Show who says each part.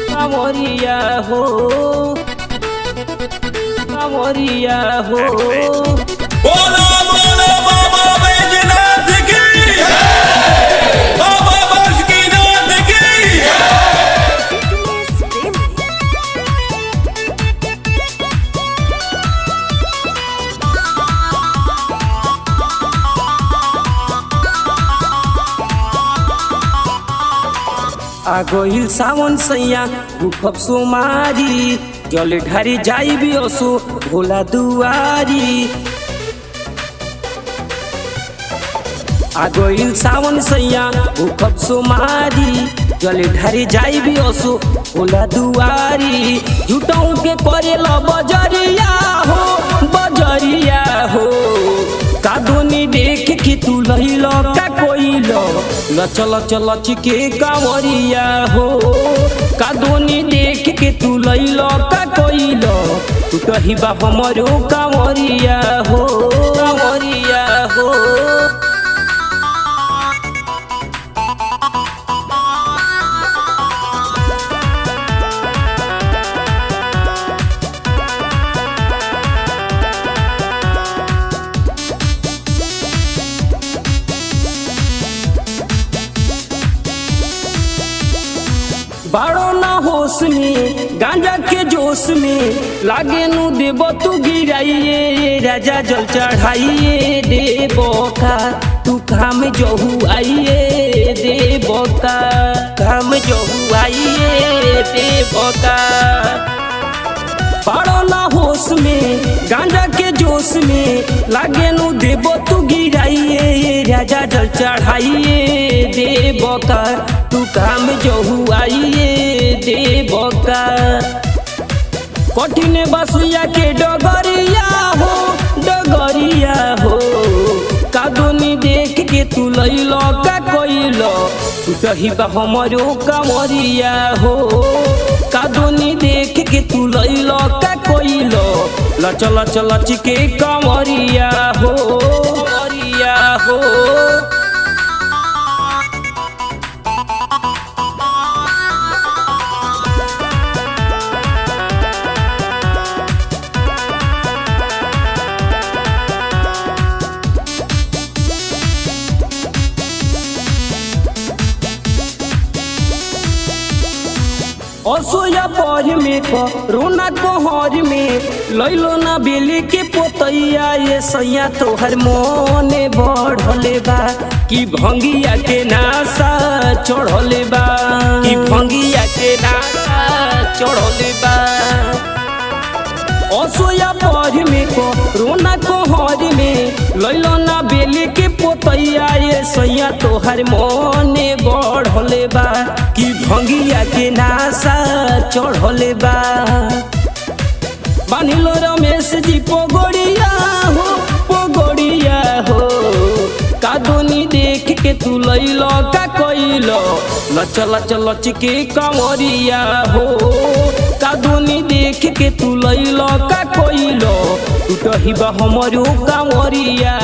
Speaker 1: कांवरिया हो, कांवरिया हो।
Speaker 2: बोलो बोलो बाबा बैजनाथ की, बाबा बासुकीनाथ की।
Speaker 1: आ गइल सावन सैया भूखब सोमारी, जल ढारी जाइबी असो भोला दुआरी। आ गइल सावन सैया भूखब सोमारी, जल ढारी जाइबी असो भोला दुआरी। झूठों के करेला बजरिया हो, बजरिया हो। कादोनी देख के तू लहिलो का कोइलो, लचल चल चिके कांवरिया हो। कादोनी देख के तू लहिलो का कोइलो, तू कहिबा हमरो कांवरिया हो, कांवरिया हो। बाड़ो ना होश में गांजा के जोश में, लागे नु देव तू गिराइए राजा जल चढ़ाइए देव का। तू काम जहू आइए देव का, काम जहू आइए देव का। बाड़ो ना होश में गांजा के जोश में, लागे नु देव तू गिराइए राजा जल चढ़ाइए देव का। तू काम जहू आइए देव का। कठिन बसुया के डगरिया हो, डगरिया हो। कादोनी देख के तू लइलो का कोइलो, तू कहिबा हमरो कांवरिया हो। कादोनी देख के तू लइलो का कोइलो, लचल चल चिके कांवरिया हो, कांवरिया हो। असोया पर में रोना कोहर में, लैलो ना बेली के पोतैया ये सैया तोहर मोने बढ़ले बा। कि भंगिया के नासा चढ़ले बा, कि भंगिया के नासा चढ़ले बा। असोया पर में रोना कोहर में, लैलो ना बेली के पोतैया ये सैया तोहर मोने बढ़ले बा। कि भंगिया के नासा चढ़ले बा। बानिलो रमेश जी पोगोड़िया हो, पोगोड़िया हो। कादोनी देख के तू लइलो का कोइलो, लचल चल चिके कांवरिया हो। कादोनी देख के तू लइलो का कोइलो, तू कहिबा हमरो कांवरिया